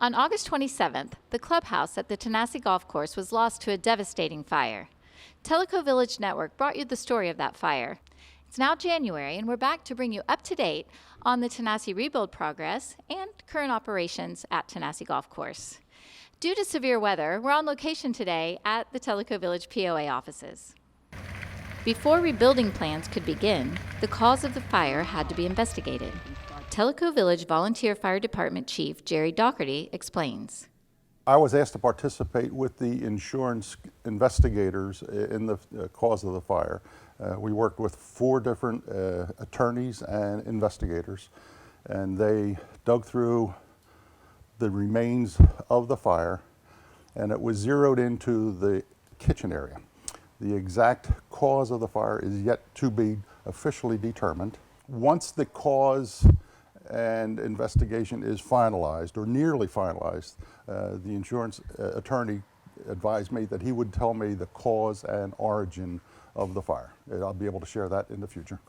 On August 27th, the clubhouse at the Tanasi Golf Course was lost to a devastating fire. Tellico Village Network brought you the story of that fire. It's now January, and we're back to bring you up to date on the Tanasi rebuild progress and current operations at Tanasi Golf Course. Due to severe weather, we're on location today at the Tellico Village POA offices. Before rebuilding plans could begin, the cause of the fire had to be investigated. Tellico Village Volunteer Fire Department Chief Jerry Dougherty explains. I was asked to participate with the insurance investigators in the cause of the fire. We worked with 4 different attorneys and investigators, and they dug through the remains of the fire, and it was zeroed into the kitchen area. The exact cause of the fire is yet to be officially determined. Once the cause and investigation is finalized, or nearly finalized, the insurance attorney advised me that he would tell me the cause and origin of the fire. I'll be able to share that in the future.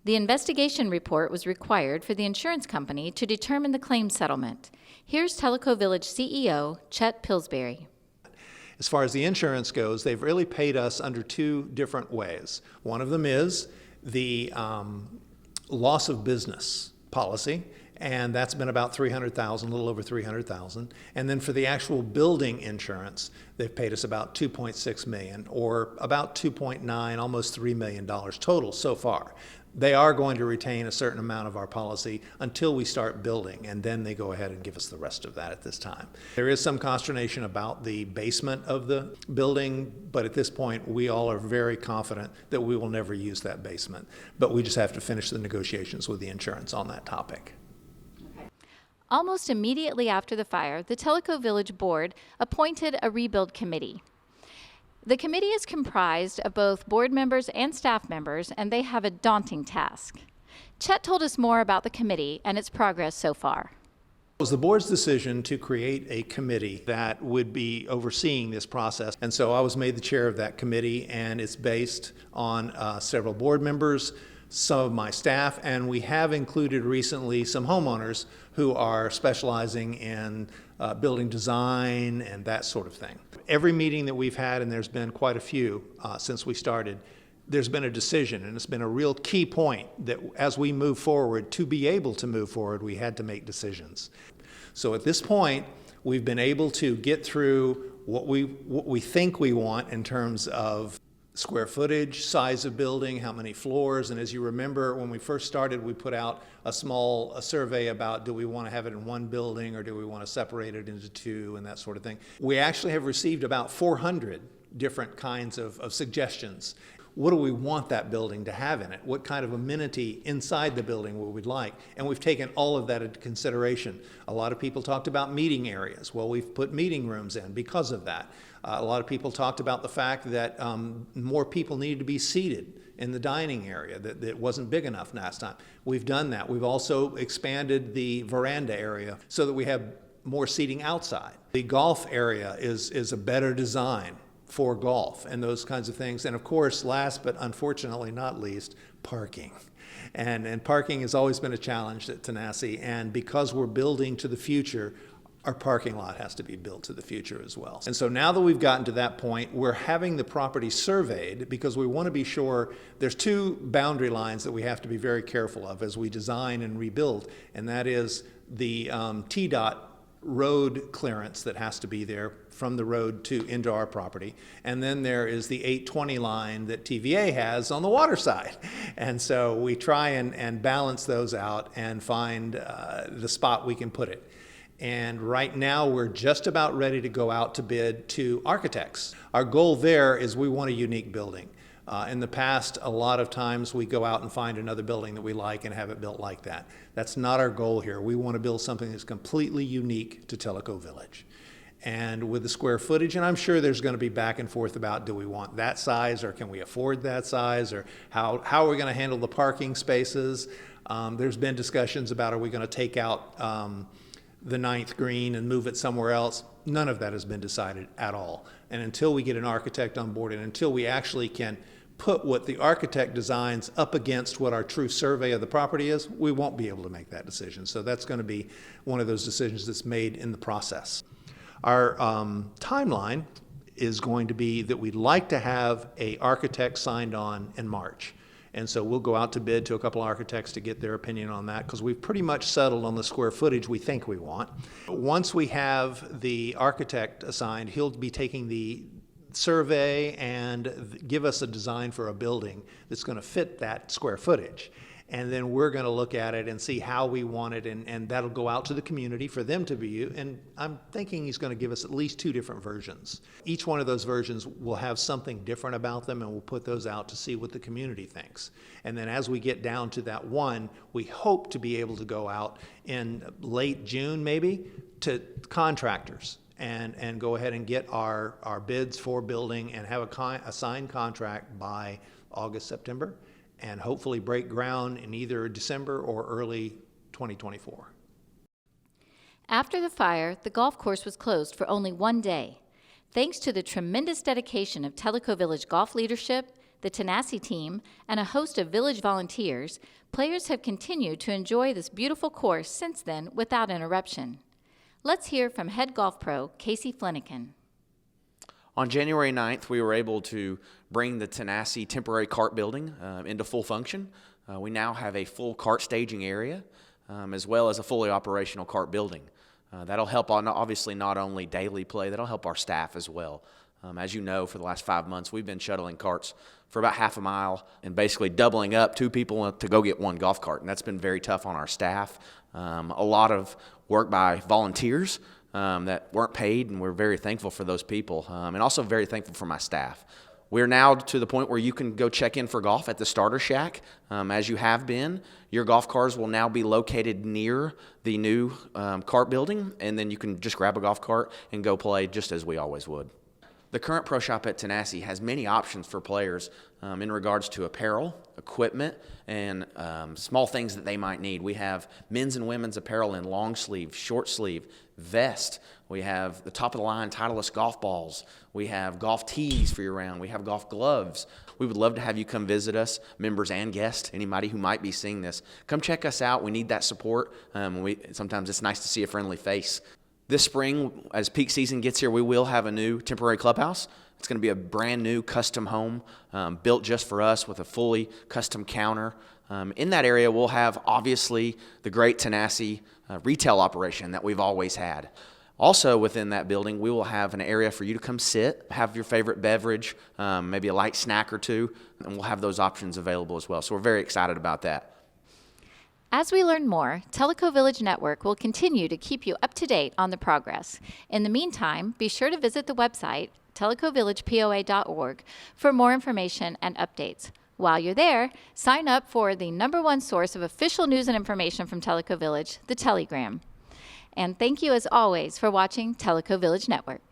The investigation report was required for the insurance company to determine the claim settlement. Here's Tellico Village CEO Chet Pillsbury. As far as the insurance goes, they've really paid us under 2 different ways. One of them is the loss of business policy, and that's been about $300,000, a little over $300,000. And then for the actual building insurance, they've paid us about $2.6 million, or about $2.9, almost $3 million total so far. They are going to retain a certain amount of our policy until we start building, and then they go ahead and give us the rest of that at this time. There is some consternation about the basement of the building, but at this point we all are very confident that we will never use that basement. But we just have to finish the negotiations with the insurance on that topic. Almost immediately after the fire, the Tellico Village Board appointed a rebuild committee. The committee is comprised of both board members and staff members, and they have a daunting task. Chet told us more about the committee and its progress so far. It was the board's decision to create a committee that would be overseeing this process. And so I was made the chair of that committee, and it's based on several board members, some of my staff, and we have included recently some homeowners who are specializing in building design and that sort of thing. Every meeting that we've had, and there's been quite a few since we started, there's been a decision, and it's been a real key point that as we move forward, to be able to move forward, we had to make decisions. So at this point, we've been able to get through what we think we want in terms of square footage, size of building, how many floors. And as you remember, when we first started, we put out a survey about, do we want to have it in one building or do we want to separate it into 2 and that sort of thing. We actually have received about 400 different kinds of suggestions. What do we want that building to have in it? What kind of amenity inside the building would we like? And we've taken all of that into consideration. A lot of people talked about meeting areas. Well, we've put meeting rooms in because of that. A lot of people talked about the fact that more people needed to be seated in the dining area, that it wasn't big enough last time. We've done that. We've also expanded the veranda area so that we have more seating outside. The golf area is a better design for golf and those kinds of things. And of course, last but unfortunately not least, parking. And parking has always been a challenge at Tanasi, and because we're building to the future, our parking lot has to be built to the future as well. And so now that we've gotten to that point, we're having the property surveyed because we want to be sure. There's 2 boundary lines that we have to be very careful of as we design and rebuild, and that is the TDOT road clearance that has to be there from the road into our property. And then there is the 820 line that TVA has on the water side. And so we try and balance those out and find the spot we can put it. And right now we're just about ready to go out to bid to architects. Our goal there is we want a unique building. In the past, a lot of times we go out and find another building that we like and have it built like that. That's not our goal here. We want to build something that's completely unique to Tellico Village. And with the square footage, and I'm sure there's going to be back and forth about, do we want that size, or can we afford that size, or how are we going to handle the parking spaces? There's been discussions about, are we going to take out the 9th green and move it somewhere else? None of that has been decided at all. And until we get an architect on board, and until we actually can put what the architect designs up against what our true survey of the property is, we won't be able to make that decision. So that's going to be one of those decisions that's made in the process. Our timeline is going to be that we'd like to have an architect signed on in March. And so we'll go out to bid to a couple of architects to get their opinion on that, because we've pretty much settled on the square footage we think we want. Once we have the architect assigned, he'll be taking the survey and give us a design for a building that's going to fit that square footage. And then we're going to look at it and see how we want it, and that'll go out to the community for them to view. And I'm thinking he's going to give us at least 2 different versions. Each one of those versions will have something different about them, and we'll put those out to see what the community thinks. And then as we get down to that one, we hope to be able to go out in late June maybe to contractors and go ahead and get our bids for building and have a signed contract by August, September, and hopefully break ground in either December or early 2024. After the fire, the golf course was closed for only 1 day. Thanks to the tremendous dedication of Tellico Village golf leadership, the Tanasi team, and a host of village volunteers, players have continued to enjoy this beautiful course since then without interruption. Let's hear from head golf pro Casey Flenniken. On January 9th, we were able to bring the Tanasi temporary cart building into full function. We now have a full cart staging area, as well as a fully operational cart building. That'll help obviously not only daily play, that'll help our staff as well. As you know, for the last 5 months, we've been shuttling carts for about half a mile and basically doubling up 2 people to go get 1 golf cart, and that's been very tough on our staff. A lot of work by volunteers that weren't paid, and we're very thankful for those people, and also very thankful for my staff. We're now to the point where you can go check in for golf at the starter shack, as you have been. Your golf cars will now be located near the new cart building, and then you can just grab a golf cart and go play just as we always would. The current pro shop at Tanasi has many options for players in regards to apparel, equipment, and small things that they might need. We have men's and women's apparel in long sleeve, short sleeve, vest. We have the top of the line Titleist golf balls. We have golf tees for your round. We have golf gloves. We would love to have you come visit us, members and guests, anybody who might be seeing this. Come check us out. We need that support. Sometimes it's nice to see a friendly face. This spring, as peak season gets here, we will have a new temporary clubhouse. It's going to be a brand new custom home built just for us with a fully custom counter. In that area, we'll have, obviously, the great Tanasi retail operation that we've always had. Also within that building, we will have an area for you to come sit, have your favorite beverage, maybe a light snack or 2, and we'll have those options available as well. So we're very excited about that. As we learn more, Tellico Village Network will continue to keep you up to date on the progress. In the meantime, be sure to visit the website, tellicovillagepoa.org, for more information and updates. While you're there, sign up for the #1 source of official news and information from Tellico Village, the Telegram. And thank you as always for watching Tellico Village Network.